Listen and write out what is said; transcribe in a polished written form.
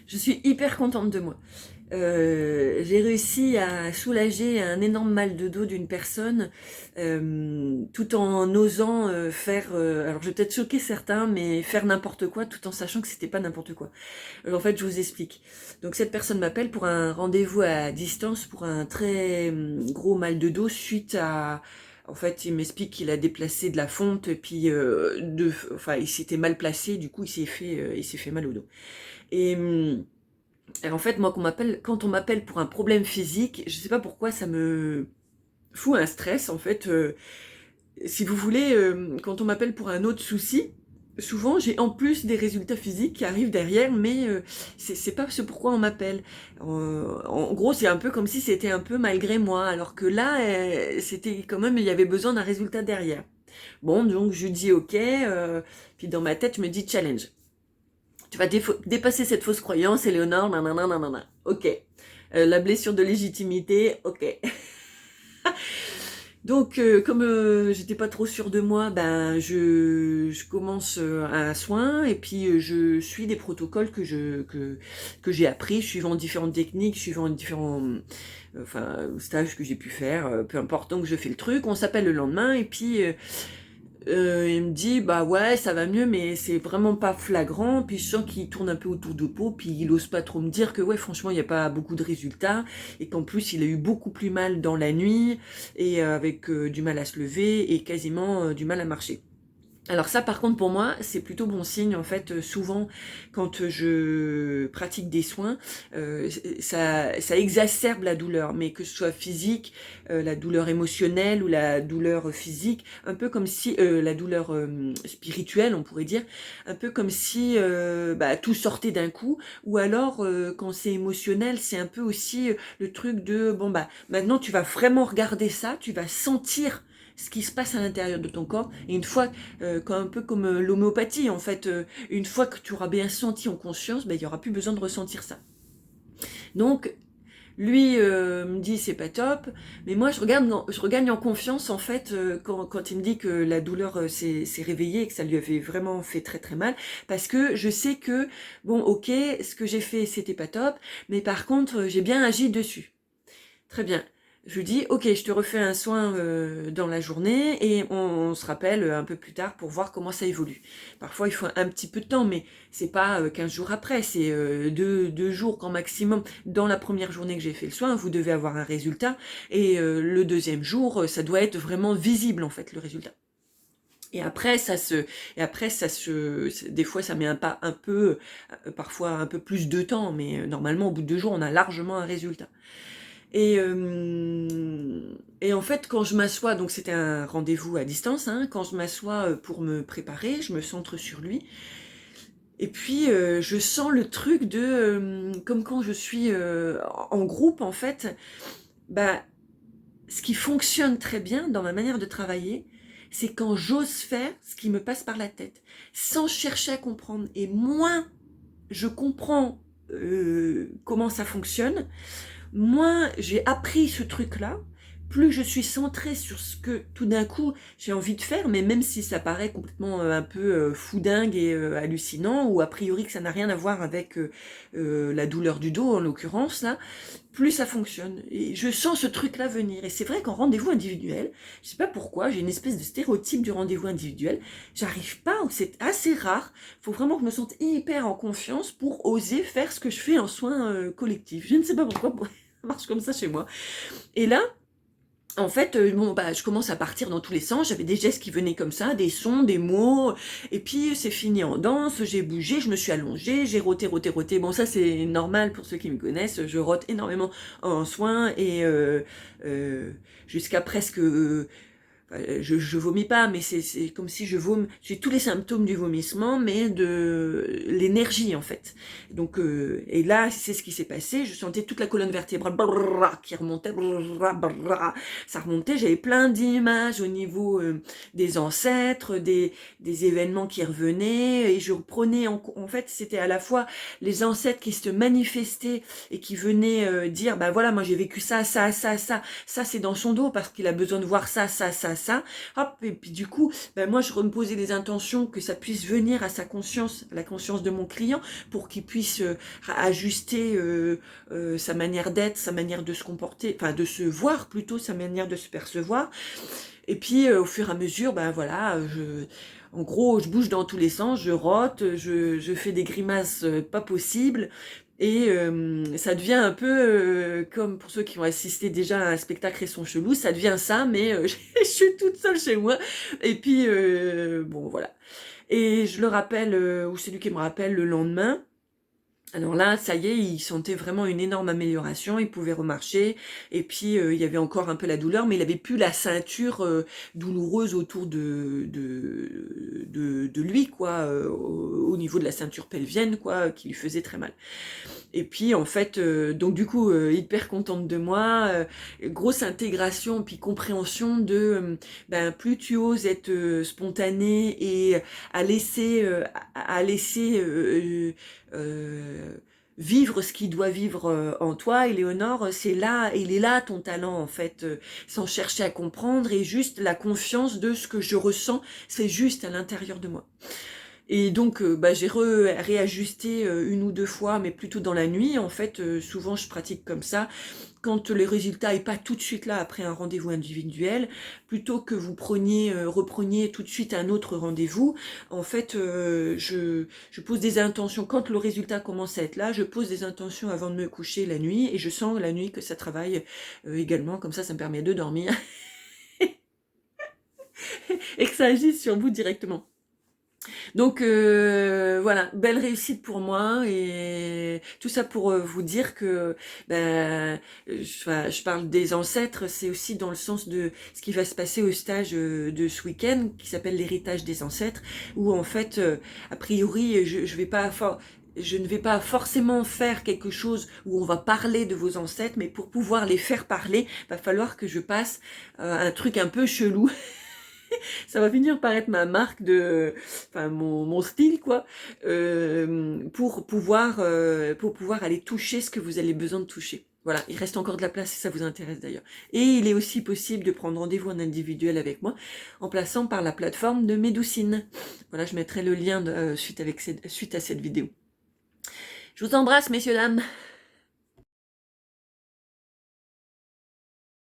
Je suis hyper contente de moi. J'ai réussi à soulager un énorme mal de dos d'une personne tout en osant faire, alors je vais peut-être choquer certains, mais faire n'importe quoi tout en sachant que c'était pas n'importe quoi. En fait, je vous explique. Donc cette personne m'appelle pour un rendez-vous à distance pour un très gros mal de dos suite à... En fait, il m'explique qu'il a déplacé de la fonte et puis enfin, il s'était mal placé, du coup, il s'est fait mal au dos. Et en fait, moi, quand on m'appelle pour un problème physique, je sais pas pourquoi ça me fout un stress. En fait, si vous voulez, quand on m'appelle pour un autre souci, souvent j'ai en plus des résultats physiques qui arrivent derrière, mais c'est pas ce pourquoi on m'appelle. En gros, c'est un peu comme si c'était un peu malgré moi, alors que là, c'était quand même, il y avait besoin d'un résultat derrière. Bon, donc je dis ok, puis dans ma tête, je me dis challenge. Tu vas dépasser cette fausse croyance, Éléonore, nanana, nanana. Ok. La blessure de légitimité, ok. Donc, comme j'étais pas trop sûre de moi, ben je commence un soin et puis je suis des protocoles que j'ai appris, suivant différentes techniques, suivant différents stages que j'ai pu faire, peu importe. Donc je fais le truc, on s'appelle le lendemain et puis il me dit bah ouais ça va mieux mais c'est vraiment pas flagrant, puis je sens qu'il tourne un peu autour de peau, puis il ose pas trop me dire que ouais franchement il n'y a pas beaucoup de résultats et qu'en plus il a eu beaucoup plus mal dans la nuit et avec du mal à se lever et quasiment du mal à marcher. Alors ça par contre pour moi c'est plutôt bon signe en fait, souvent quand je pratique des soins ça exacerbe la douleur, mais que ce soit physique, la douleur émotionnelle ou la douleur physique, un peu comme si la douleur spirituelle on pourrait dire, un peu comme si tout sortait d'un coup, ou alors quand c'est émotionnel c'est un peu aussi le truc de bon bah maintenant tu vas vraiment regarder ça, tu vas sentir ce qui se passe à l'intérieur de ton corps, et une fois un peu comme l'homéopathie en fait, une fois que tu auras bien senti en conscience, ben, il n'y aura plus besoin de ressentir ça. Donc lui me dit c'est pas top, mais moi je regagne en confiance en fait quand il me dit que la douleur s'est réveillée et que ça lui avait vraiment fait très très mal, parce que je sais que bon ok, ce que j'ai fait c'était pas top, mais par contre j'ai bien agi dessus. Très bien. Je lui dis, ok, je te refais un soin dans la journée et on se rappelle un peu plus tard pour voir comment ça évolue. Parfois, il faut un petit peu de temps, mais c'est pas 15 jours après, c'est deux jours grand maximum. Dans la première journée que j'ai fait le soin, vous devez avoir un résultat, et le deuxième jour, ça doit être vraiment visible en fait le résultat. Et après, des fois, ça met un peu, parfois un peu plus de temps, mais normalement, au bout de 2 jours, on a largement un résultat. Et en fait, quand je m'assois, donc c'était un rendez-vous à distance, hein, quand je m'assois pour me préparer, je me centre sur lui. Et puis, je sens le truc de, comme quand je suis en groupe, en fait, bah, ce qui fonctionne très bien dans ma manière de travailler, c'est quand j'ose faire ce qui me passe par la tête, sans chercher à comprendre. Et moins je comprends comment ça fonctionne, moins j'ai appris ce truc-là, plus je suis centrée sur ce que tout d'un coup j'ai envie de faire, mais même si ça paraît complètement un peu foudingue et hallucinant, ou a priori que ça n'a rien à voir avec la douleur du dos en l'occurrence là, plus ça fonctionne. Et je sens ce truc-là venir. Et c'est vrai qu'en rendez-vous individuel, je sais pas pourquoi, j'ai une espèce de stéréotype du rendez-vous individuel, j'arrive pas, c'est assez rare, faut vraiment que je me sente hyper en confiance pour oser faire ce que je fais en soins collectifs. Je ne sais pas pourquoi, ça marche comme ça chez moi. Et là, en fait, je commence à partir dans tous les sens, j'avais des gestes qui venaient comme ça, des sons, des mots, et puis c'est fini en danse, j'ai bougé, je me suis allongée, j'ai roté. Bon, ça c'est normal pour ceux qui me connaissent, je rote énormément en soins, et jusqu'à presque je vomis pas, mais c'est comme si je vomis. J'ai tous les symptômes du vomissement, mais de l'énergie en fait. Donc et là c'est ce qui s'est passé. Je sentais toute la colonne vertébrale qui remontait, ça remontait. J'avais plein d'images au niveau des ancêtres, des événements qui revenaient, et je reprenais en fait c'était à la fois les ancêtres qui se manifestaient et qui venaient dire bah voilà moi j'ai vécu ça, ça c'est dans son dos parce qu'il a besoin de voir ça, ça, hop, et puis du coup, ben moi je me posais des intentions que ça puisse venir à sa conscience, à la conscience de mon client, pour qu'il puisse ajuster sa manière d'être, sa manière de se comporter, enfin de se voir plutôt, sa manière de se percevoir. Et puis au fur et à mesure, ben voilà, en gros, je bouge dans tous les sens, je rote, je fais des grimaces pas possibles. Et ça devient un peu comme pour ceux qui ont assisté déjà à un spectacle et sont chelous, ça devient ça, mais je suis toute seule chez moi. Et puis, bon, voilà. Et je le rappelle, ou c'est lui qui me rappelle le lendemain. Alors là, ça y est, il sentait vraiment une énorme amélioration, il pouvait remarcher, et puis il y avait encore un peu la douleur, mais il avait plus la ceinture douloureuse autour de lui, quoi, au niveau de la ceinture pelvienne, quoi, qui lui faisait très mal. Et puis en fait, donc du coup, hyper contente de moi, grosse intégration, puis compréhension de, ben plus tu oses être spontanée et à laisser vivre ce qu'il doit vivre en toi, Éléonore, c'est là, il est là ton talent en fait, sans chercher à comprendre et juste la confiance de ce que je ressens, c'est juste à l'intérieur de moi. Et donc, bah, j'ai réajusté une ou deux fois, mais plutôt dans la nuit. En fait, souvent, je pratique comme ça. Quand le résultat n'est pas tout de suite là après un rendez-vous individuel, plutôt que vous repreniez tout de suite un autre rendez-vous, en fait, je pose des intentions. Quand le résultat commence à être là, je pose des intentions avant de me coucher la nuit, et je sens la nuit que ça travaille également. Comme ça me permet de dormir et que ça agisse sur vous directement. Donc voilà, belle réussite pour moi et tout ça pour vous dire que je parle des ancêtres, c'est aussi dans le sens de ce qui va se passer au stage de ce week-end qui s'appelle l'héritage des ancêtres, où en fait, a priori, je ne vais pas forcément faire quelque chose où on va parler de vos ancêtres, mais pour pouvoir les faire parler, va falloir que je passe un truc un peu chelou. Ça va finir par être ma marque enfin mon style quoi, pour pouvoir aller toucher ce que vous avez besoin de toucher. Voilà, il reste encore de la place si ça vous intéresse d'ailleurs. Et il est aussi possible de prendre rendez-vous en individuel avec moi en plaçant par la plateforme de Médoucine. Voilà, je mettrai le lien suite à cette vidéo. Je vous embrasse, messieurs, dames.